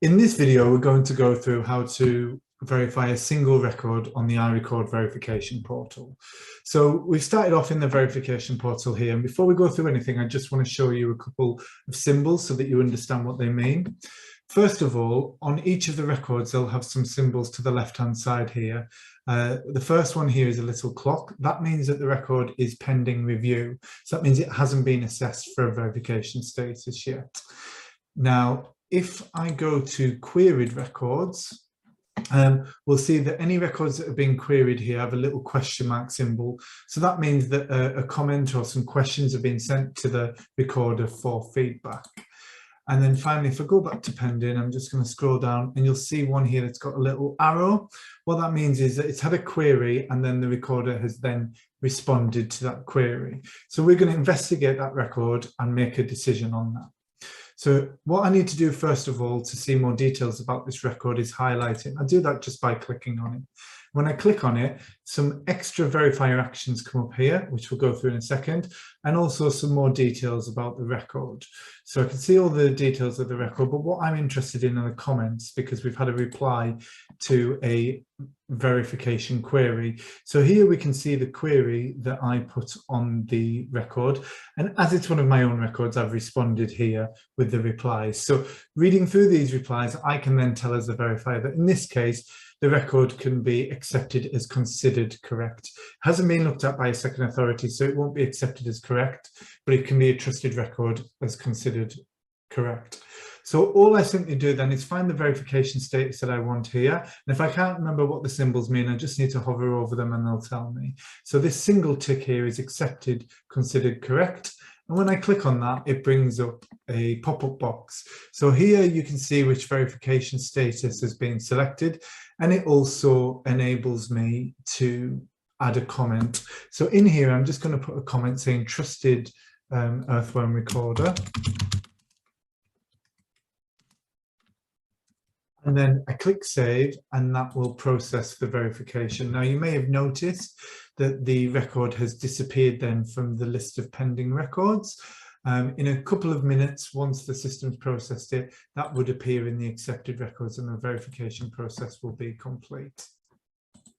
In this video, we're going to go through how to verify a single record on the iRecord verification portal. So we've started off in the verification portal here. And before we go through anything, I just want to show you a couple of symbols so that you understand what they mean. First of all, on each of the records, they'll have some symbols to the left-hand side here. The first one here is a little clock. That means that the record is pending review. So that means it hasn't been assessed for a verification status yet. Now, if I go to queried records, we'll see that any records that have been queried here have a little question mark symbol. So that means that a comment or some questions have been sent to the recorder for feedback. And then finally, if I go back to pending, I'm just going to scroll down and you'll see one here that's got a little arrow. What that means is that it's had a query and then the recorder has then responded to that query. So we're going to investigate that record and make a decision on that. So what I need to do first of all to see more details about this record is highlight it. I do that just by clicking on it. When I click on it, some extra verifier actions come up here, which we'll go through in a second, and also some more details about the record. So I can see all the details of the record, but what I'm interested in are the comments because we've had a reply to a verification query. So here we can see the query that I put on the record, and as it's one of my own records, I've responded here with the replies. So reading through these replies, I can then tell as the verifier that in this case the record can be accepted as considered correct. It hasn't been looked at by a second authority, so it won't be accepted as correct, but it can be a trusted record as considered correct. So all I simply do then is find the verification status that I want here. And if I can't remember what the symbols mean, I just need to hover over them and they'll tell me. So this single tick here is accepted, considered correct. And when I click on that, it brings up a pop-up box. So here you can see which verification status has been selected. And it also enables me to add a comment. So in here, I'm just going to put a comment saying trusted earthworm recorder. And then I click save and that will process the verification. Now you may have noticed that the record has disappeared then from the list of pending records. In a couple of minutes, once the system's processed it, that would appear in the accepted records and the verification process will be complete.